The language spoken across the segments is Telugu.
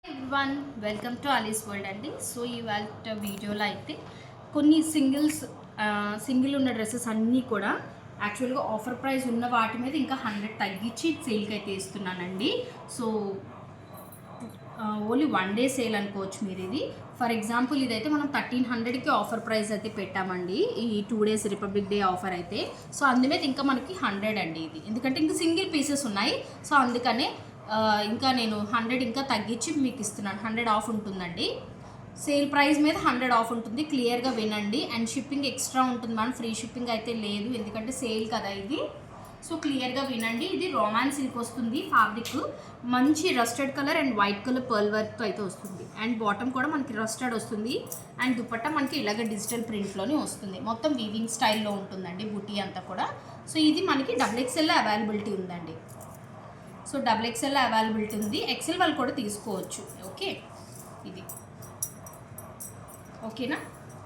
ఎవ్రీవన్ వెల్కమ్ టు అలీస్ వరల్డ్ అండి. సో ఇవాళ వీడియోలో అయితే కొన్ని సింగిల్ ఉన్న డ్రెస్సెస్ అన్నీ కూడా యాక్చువల్గా ఆఫర్ ప్రైస్ ఉన్న వాటి మీద ఇంకా 100 తగ్గించి సేల్కి అయితే ఇస్తున్నానండి. సో ఓన్లీ 1 డే సేల్ అనుకోవచ్చు మీరు. ఇది ఫర్ ఎగ్జాంపుల్ ఇదైతే మనం 1300కి ఆఫర్ ప్రైస్ అయితే పెట్టామండి. ఈ 2 డేస్ రిపబ్లిక్ డే ఆఫర్ అయితే. సో అందుమీద ఇంకా మనకి 100 అండి. ఇది ఎందుకంటే ఇంకా సింగిల్ పీసెస్ ఉన్నాయి. సో అందుకనే ఇంకా నేను 100 ఇంకా తగ్గించి మీకు ఇస్తున్నాను. 100 ఆఫ్ ఉంటుందండి. సేల్ ప్రైస్ మీద 100 ఆఫ్ ఉంటుంది. క్లియర్గా వినండి. అండ్ షిప్పింగ్ ఎక్స్ట్రా ఉంటుంది మనం, ఫ్రీ షిప్పింగ్ అయితే లేదు ఎందుకంటే సేల్ కదా ఇది. సో క్లియర్గా వినండి. ఇది రోమాన్ సిల్క్ వస్తుంది. ఫ్యాబ్రిక్ మంచి rusted colour and white colour pearl వర్క్తో అయితే వస్తుంది. అండ్ బాటమ్ కూడా మనకి రస్టెడ్ వస్తుంది. అండ్ దుపట్టా మనకి ఇలాగ డిజిటల్ ప్రింట్లోనే వస్తుంది. మొత్తం వీవింగ్ స్టైల్లో ఉంటుందండి బుటీ అంతా కూడా. సో ఇది మనకి XXL అవైలబిలిటీ ఉందండి. సో XXL అవైలబిలిటీ ఉంది. ఎక్సెల్ వాళ్ళు కూడా తీసుకోవచ్చు. ఓకే, ఇది ఓకేనా.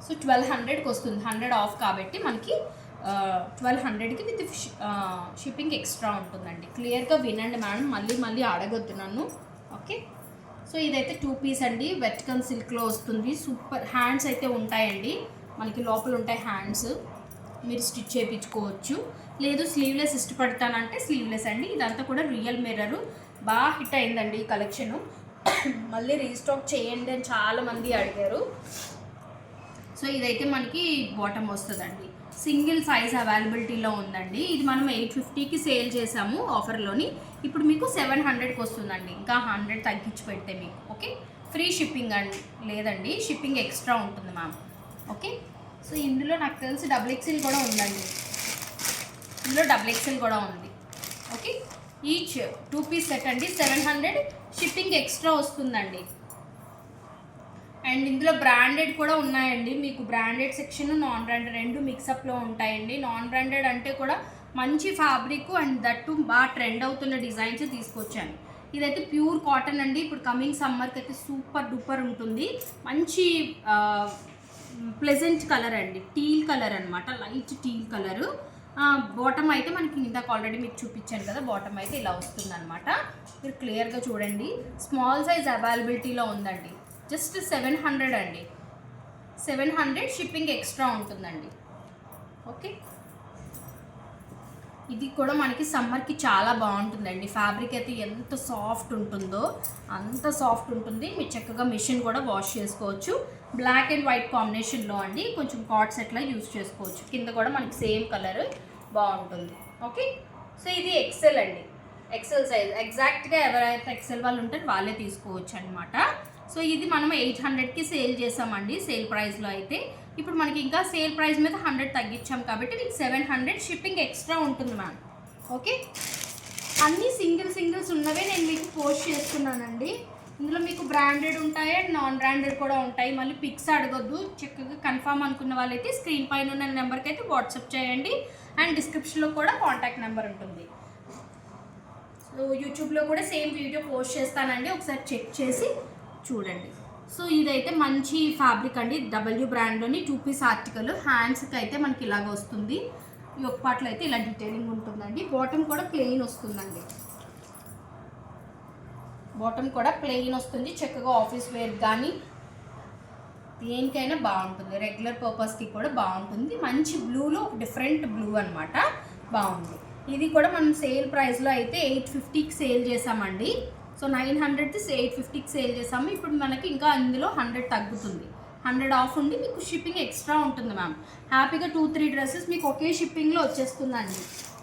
సో 1200కి వస్తుంది. 100 ఆఫ్ కాబట్టి మనకి 1200కి విత్ షిప్పింగ్ ఎక్స్ట్రా ఉంటుందండి. క్లియర్గా వినండి మేడం, మళ్ళీ అడగొద్దు నన్ను. ఓకే, సో ఇదైతే 2 పీస్ అండి. వెట్కన్ సిల్క్లో వస్తుంది. సూపర్ హ్యాండ్స్ అయితే ఉంటాయండి మనకి, లోపల ఉంటాయి హ్యాండ్స్. మీరు స్టిచ్ చేయించుకోవచ్చు. లేదు స్లీవ్లెస్ ఇష్టపడతానంటే స్లీవ్లెస్ అండి. ఇదంతా కూడా రియల్ మిర్రర్. బాగా హిట్ అయిందండి ఈ కలెక్షను. మళ్ళీ రీస్టాక్ చేయండి అని చాలామంది అడిగారు. సో ఇదైతే మనకి బాటమ్ వస్తుందండి. సింగిల్ సైజ్ అవైలబిలిటీలో ఉందండి. ఇది మనం 850కి సేల్ చేసాము ఆఫర్లోని. ఇప్పుడు మీకు 700కి వస్తుందండి. ఇంకా 100 తగ్గించి పెడితే మీకు. ఓకే, ఫ్రీ షిప్పింగ్ అండి. లేదండి, షిప్పింగ్ ఎక్స్ట్రా ఉంటుంది మ్యామ్. ఓకే, సో ఇందులో నాకు తెలిసి XXL కూడా ఉందండి. ఇందులో XXL కూడా ఉంది. ఓకే, ఈచ్ 2 పీస్ సెట్ అండి. 700 షిప్పింగ్ ఎక్స్ట్రా వస్తుందండి. అండ్ ఇందులో బ్రాండెడ్ కూడా ఉన్నాయండి. మీకు బ్రాండెడ్ సెక్షన్, నాన్ బ్రాండెడ్ రెండు మిక్సప్లో ఉంటాయండి. నాన్ బ్రాండెడ్ అంటే కూడా మంచి ఫ్యాబ్రిక్ అండ్ దట్టు బాగా ట్రెండ్ అవుతున్న డిజైన్స్ తీసుకొచ్చాను. ఇదైతే ప్యూర్ కాటన్ అండి. ఇప్పుడు కమింగ్ సమ్మర్కి అయితే సూపర్ డూపర్ ఉంటుంది. మంచి ప్లెజెంట్ కలర్ అండి. టీల్ కలర్ అనమాట, లైట్ టీల్ కలరు. బాటమ్ అయితే మనకి ఇందాక ఆల్రెడీ మీకు చూపించాను కదా, బాటమ్ అయితే ఇలా వస్తుంది అనమాట. మీరు క్లియర్గా చూడండి. స్మాల్ సైజ్ అవైలబిలిటీలో ఉందండి. జస్ట్ 700 అండి. 700 షిప్పింగ్ ఎక్స్ట్రా ఉంటుందండి. ఓకే, ఇది కూడా మనకి సమ్మర్కి చాలా బాగుంటుందండి. ఫ్యాబ్రిక్ అయితే ఎంత సాఫ్ట్ ఉంటుందో అంత సాఫ్ట్ ఉంటుంది. మీరు చక్కగా మిషన్ కూడా వాష్ చేసుకోవచ్చు. బ్లాక్ అండ్ వైట్ కాంబినేషన్లో అండి. కొంచెం కార్డ్ సెట్లా యూజ్ చేసుకోవచ్చు. కింద కూడా మనకి సేమ్ కలర్ బాగుంటుంది. ఓకే, సో ఇది ఎక్సెల్ అండి. ఎక్సెల్ సైజ్ ఎగ్జాక్ట్గా ఎవరైతే ఎక్సెల్ వాళ్ళు ఉంటే వాళ్ళే తీసుకోవచ్చు అనమాట. సో ఇది మనం 800కి సేల్ చేసామండి సేల్ ప్రైస్లో అయితే. ఇప్పుడు మనకి ఇంకా సేల్ ప్రైస్ మీద 100 తగ్గించాం కాబట్టి మీకు 700 షిప్పింగ్ ఎక్స్ట్రా ఉంటుంది మ్యామ్. ఓకే, అన్నీ సింగిల్స్ ఉన్నవే నేను మీకు పోస్ట్ చేస్తున్నానండి. ఇందులో మీకు బ్రాండెడ్ ఉంటాయి అండ్ నాన్ బ్రాండెడ్ కూడా ఉంటాయి. మళ్ళీ పిక్స్ అడగొద్దు. చక్కగా కన్ఫామ్ అనుకున్న వాళ్ళైతే స్క్రీన్ పైన ఉన్న నెంబర్కి అయితే వాట్సాప్ చేయండి. అండ్ డిస్క్రిప్షన్లో కూడా కాంటాక్ట్ నెంబర్ ఉంటుంది. సో యూట్యూబ్లో కూడా సేమ్ వీడియో పోస్ట్ చేస్తానండి, ఒకసారి చెక్ చేసి చూడండి. సో ఇదైతే మంచి ఫ్యాబ్రిక్ అండి. W బ్రాండ్లోని 2 పీస్ ఆర్టికల్. హ్యాండ్స్కి అయితే మనకి ఇలాగ వస్తుంది. ఈ ఒక పాటలో అయితే ఇలా డీటెయిలింగ్ ఉంటుందండి. బాటమ్ కూడా ప్లెయిన్ వస్తుందండి. బాటమ్ కూడా ప్లెయిన్ వస్తుంది. చక్కగా ఆఫీస్ వేర్ కానీ దేనికైనా బాగుంటుంది. రెగ్యులర్ పర్పస్కి కూడా బాగుంటుంది. మంచి బ్లూలో డిఫరెంట్ బ్లూ అనమాట, బాగుంది. ఇది కూడా మనం సేల్ ప్రైస్లో అయితే 850కి సేల్ చేసామండి. సో 900కి 850కి సేల్ చేసాము. ఇప్పుడు మనకి ఇంకా ఇందులో 100 తగ్గుతుంది. 100 ఆఫ్ ఉండి మీకు షిప్పింగ్ ఎక్స్ట్రా ఉంటుంది మ్యామ్. హ్యాపీగా 2-3 డ్రెస్సెస్ మీకు ఒకే షిప్పింగ్లో వచ్చేస్తుందండి.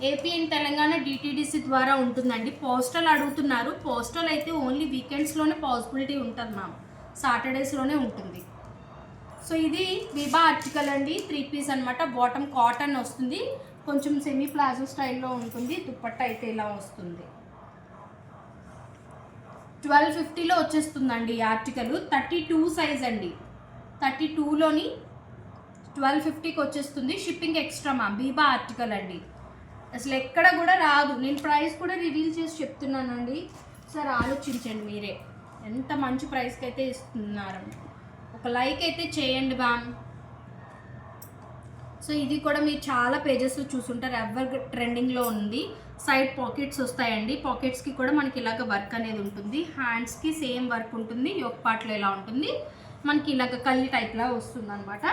ఏపీ అండ్ తెలంగాణ DTDC ద్వారా ఉంటుందండి. పోస్టల్ అడుగుతున్నారు. పోస్టల్ అయితే ఓన్లీ వీకెండ్స్లోనే పాసిబిలిటీ ఉంటుంది మ్యామ్, సాటర్డేస్లోనే ఉంటుంది. సో ఇది విభా ఆర్టికల్ అండి. 3 పీస్ అనమాట. బాటమ్ కాటన్ వస్తుంది. కొంచెం సెమీ ప్లాజో స్టైల్లో ఉంటుంది. దుపట్టా అయితే ఇలా వస్తుంది. 1250లో వచ్చేస్తుందండి ఈ ఆర్టికల్. 32 సైజ్ అండి. 32లోని 1250కి వచ్చేస్తుంది. Shipping extra ma'am. Biba article అండి. అసలు ఎక్కడ కూడా రాదు. నేను ప్రైస్ కూడా రివీల్ చేసి చెప్తున్నానండి. సార్ ఆలోచించండి మీరే, ఎంత మంచి ప్రైస్కి అయితే ఇస్తున్నారు. ఒక లైక్ అయితే చేయండి మ్యామ్. సో ఇది కూడా మీరు చాలా పేజెస్లో చూసుంటారు, ఎవర్ ట్రెండింగ్లో ఉంది. సైడ్ పాకెట్స్ వస్తాయండి, పాకెట్స్కి కూడా మనకి ఇలాగ వర్క్ అనేది ఉంటుంది. హ్యాండ్స్కి సేమ్ వర్క్ ఉంటుంది, యోక్ పార్ట్లో ఇలా ఉంటుంది, మనకి ఇలాగ కల్లి టైప్లా వస్తుంది అనమాట.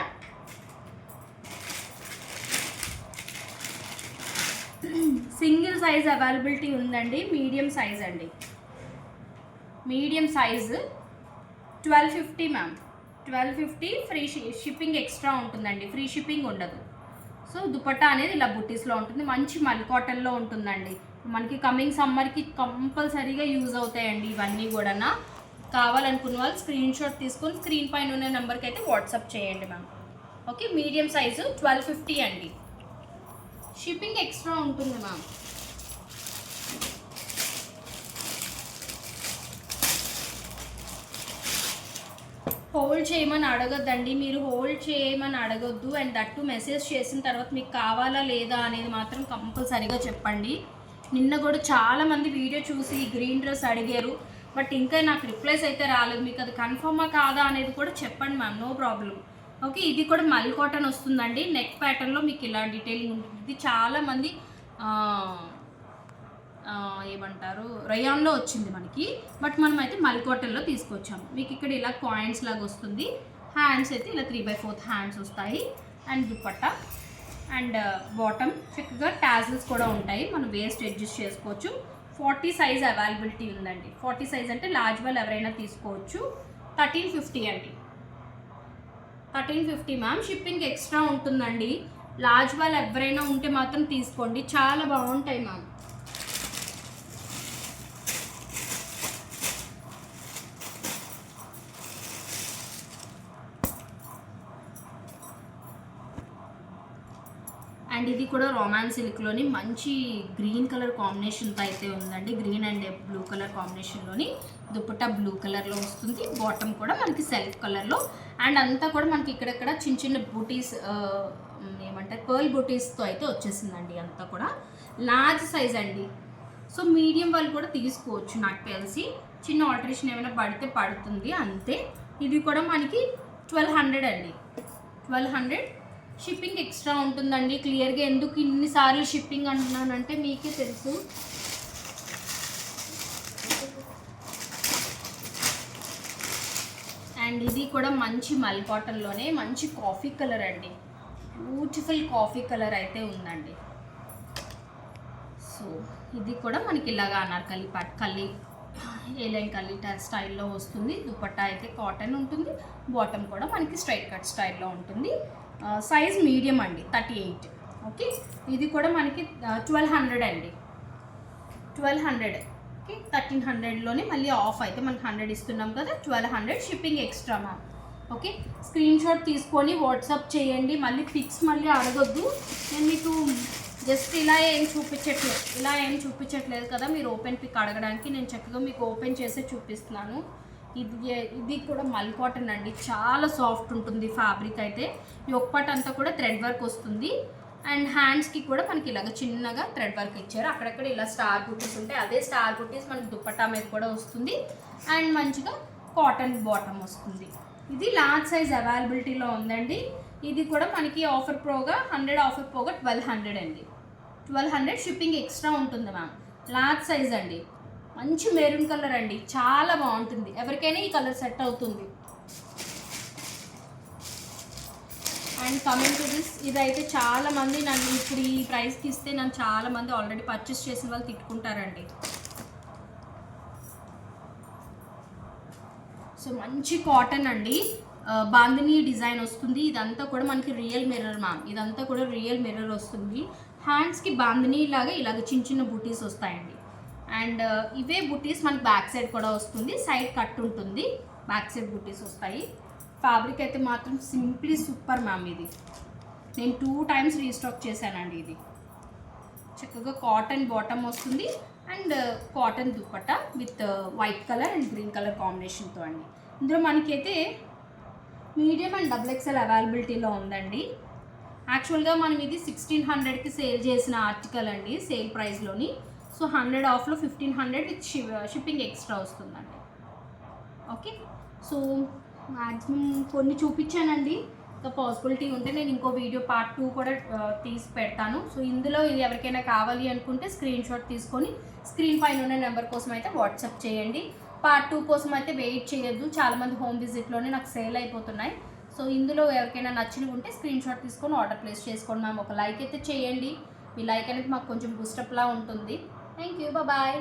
సింగిల్ సైజ్ అవైలబిలిటీ ఉందండి, మీడియం సైజ్ అండి. Medium size 1250 ma'am, 1250. Free shipping extra ఉంటుందండి, ఫ్రీ షిప్పింగ్ ఉండదు. సో దుపట్టా అనేది ఇలా బుట్టీస్లో ఉంటుంది, మంచి మల్ కాటన్లో ఉంటుందండి. మనకి కమింగ్ సమ్మర్కి కంపల్సరీగా యూజ్ అవుతాయండి ఇవన్నీ కూడా. కావాలనుకున్న వాళ్ళు స్క్రీన్ షాట్ తీసుకొని స్క్రీన్ పైన ఉన్న నెంబర్కి అయితే వాట్సాప్ చేయండి మ్యామ్. ఓకే, మీడియం సైజు 1250 అండి, షిప్పింగ్ ఎక్స్ట్రా ఉంటుంది మ్యామ్. హోల్డ్ చేయమని అడగొద్దండి, మీరు హోల్డ్ చేయమని అడగొద్దు. అండ్ దట్టు మెసేజ్ చేసిన తర్వాత మీకు కావాలా లేదా అనేది మాత్రం కంపల్సరీగా చెప్పండి. నిన్న కూడా చాలామంది వీడియో చూసి గ్రీన్ డ్రెస్ అడిగారు, బట్ ఇంకా నాకు రిప్లైస్ అయితే రాలేదు. మీకు అది కన్ఫర్మా కాదా అనేది కూడా చెప్పండి మ్యామ్, నో ప్రాబ్లం. ఓకే, ఇది కూడా మల్ కాటన్ వస్తుందండి, నెక్ ప్యాటర్న్లో మీకు ఇలా డీటెయిలింగ్ ఉంటుంది. ఇది చాలామంది ఏమంటారు రయాన్లో వచ్చింది మనకి, బట్ మనం అయితే మల్ కాటన్లో తీసుకొచ్చాము. మీకు ఇక్కడ ఇలా కాయిన్స్ లాగా వస్తుంది, హ్యాండ్స్ అయితే ఇలా 3/4 హ్యాండ్స్ వస్తాయి. అండ్ దుపట్టా అండ్ బాటమ్ చక్కగా టాజిల్స్ కూడా ఉంటాయి, మనం వేస్ట్ అడ్జస్ట్ చేసుకోవచ్చు. 40 సైజ్ అవైలబిలిటీ ఉందండి, 40 సైజ్ అంటే లార్జ్ వాళ్ళు ఎవరైనా తీసుకోవచ్చు. 1350 అండి, 1350 మ్యామ్. షిప్పింగ్ ఎక్స్ట్రా ఉంటుందండి, లార్జ్ వాళ్ళు ఎవరైనా ఉంటే మాత్రం తీసుకోండి, చాలా బాగుంటాయి మ్యామ్. అండ్ ఇది కూడా రొమాన్స్ సిల్క్లోని మంచి గ్రీన్ కలర్ కాంబినేషన్తో అయితే ఉందండి, గ్రీన్ అండ్ బ్లూ కలర్ కాంబినేషన్లోని. దుపట్టా బ్లూ కలర్లో వస్తుంది, బాటమ్ కూడా మనకి సెల్ఫ్ కలర్లో. అండ్ అంతా కూడా మనకి ఇక్కడెక్కడ చిన్న చిన్న బూటీస్ ఏమంటారు పర్ల్ బూటీస్తో అయితే వచ్చేసిందండి, అంతా కూడా లార్జ్ సైజ్ అండి. సో మీడియం వాళ్ళు కూడా తీసుకోవచ్చు, నాకు తెలిసి చిన్న ఆల్టరేషన్ ఏమైనా పడితే పడుతుంది అంతే. ఇది కూడా మనకి 1200 అండి, 1200. షిప్పింగ్ ఎక్స్ట్రా ఉంటుందండి. క్లియర్గా ఎందుకు ఇన్నిసార్లు షిప్పింగ్ అంటున్నానంటే మీకే తెలుసు. అండ్ ఇది కూడా మంచి మల్ కాటన్లోనే మంచి కాఫీ కలర్ అండి, బ్యూటిఫుల్ కాఫీ కలర్ అయితే ఉందండి. సో ఇది కూడా మనకి ఇలాగా అనార్కలి కల్లి ఏలైన్ కల్లి స్టైల్లో వస్తుంది. దుపట్టా అయితే కాటన్ ఉంటుంది, బాటమ్ కూడా మనకి స్ట్రైట్ కట్ స్టైల్లో ఉంటుంది. సైజ్ మీడియం అండి, 38. ఓకే, ఇది కూడా మనకి 1200 అండి, 1200. ఓకే, 1300లోనే మళ్ళీ ఆఫ్ అయితే మనకి 100 ఇస్తున్నాం కదా, 1200 shipping extra ma'am. Okay, screen shot తీసుకొని వాట్సాప్ చేయండి, మళ్ళీ పిక్స్ మళ్ళీ అడగొద్దు. నేను మీకు జస్ట్ ఇలా ఏం చూపించట్లేదు కదా, మీరు ఓపెన్ పిక్ అడగడానికి నేను చక్కగా మీకు ఓపెన్ చేసే చూపిస్తున్నాను. ఇది కూడా మల్ కాటన్ అండి, చాలా సాఫ్ట్ ఉంటుంది ఫ్యాబ్రిక్ అయితే. యొక్కపాటు అంతా కూడా థ్రెడ్ వర్క్ వస్తుంది. అండ్ హ్యాండ్స్కి కూడా మనకి ఇలాగ చిన్నగా థ్రెడ్ వర్క్ ఇచ్చారు, అక్కడక్కడ ఇలా స్టార్ బుటీస్ ఉంటాయి, అదే స్టార్ బుటీస్ మనకి దుపట్టా మీద కూడా వస్తుంది. అండ్ మంచిగా కాటన్ బాటమ్ వస్తుంది. ఇది లార్జ్ సైజ్ అవైలబిలిటీలో ఉందండి. ఇది కూడా మనకి ఆఫర్ ప్రోగా 100 ఆఫర్ ప్రోగా 1200 అండి, 1200. షిప్పింగ్ ఎక్స్ట్రా ఉంటుంది మ్యామ్. లార్జ్ సైజ్ అండి, మంచి మెరూన్ కలర్ అండి, చాలా బాగుంటుంది, ఎవరికైనా ఈ కలర్ సెట్ అవుతుంది. అండ్ కమింగ్ టు దిస్, ఇదైతే చాలామంది నన్ను ఇప్పుడు ఈ ప్రైస్కి ఇస్తే నన్ను చాలామంది ఆల్రెడీ పర్చేస్ చేసిన వాళ్ళు తిట్టుకుంటారండి. సో మంచి కాటన్ అండి, బాందిని డిజైన్ వస్తుంది. ఇదంతా కూడా మనకి రియల్ మిర్రర్ మ్యామ్, ఇదంతా కూడా రియల్ మిర్రర్ వస్తుంది. హ్యాండ్స్కి బాందిని ఇలాగ చిన్న చిన్న బుటీస్ వస్తాయండి. అండ్ ఇవే బుటీస్ మనకి బ్యాక్ సైడ్ కూడా వస్తుంది, సైడ్ కట్ ఉంటుంది, బ్యాక్ సైడ్ బుటీస్ వస్తాయి. ఫ్యాబ్రిక్ అయితే మాత్రం సింప్లీ సూపర్ మ్యామ్. ఇది నేను 2 టైమ్స్ రీస్టాక్ చేశానండి. ఇది చక్కగా కాటన్ బాటమ్ వస్తుంది and cotton dupatta with white colour and green colour కాంబినేషన్తో అండి. ఇందులో మనకైతే మీడియం అండ్ XXL అవైలబిలిటీలో ఉందండి. యాక్చువల్గా మనం ఇది 1600కి సేల్ చేసిన ఆర్టికల్ అండి, సేల్ ప్రైస్లోని. సో 100 ఆఫ్లో 1500 విత్ షిప్పింగ్ ఎక్స్ట్రా వస్తుందండి. ఓకే, సో మ్యాక్సిమం కొన్ని చూపించానండి, ఇంకా పాసిబిలిటీ ఉంటే నేను ఇంకో వీడియో పార్ట్ 2 కూడా తీసి పెడతాను. సో ఇందులో ఇది ఎవరికైనా కావాలి అనుకుంటే స్క్రీన్ షాట్ తీసుకొని స్క్రీన్ పైన ఉన్న నెంబర్ కోసం అయితే వాట్సాప్ చేయండి. పార్ట్ 2 కోసం అయితే వెయిట్ చేయొద్దు, చాలామంది హోమ్ విజిట్లోనే నాకు సేల్ అయిపోతున్నాయి. సో ఇందులో ఎవరికైనా నచ్చినవి ఉంటే స్క్రీన్ షాట్ తీసుకొని ఆర్డర్ ప్లేస్ చేసుకోండి మ్యామ్. ఒక లైక్ అయితే చేయండి, మీ లైక్ అనేది మాకు కొంచెం బూస్టప్లా ఉంటుంది. Thank you, bye.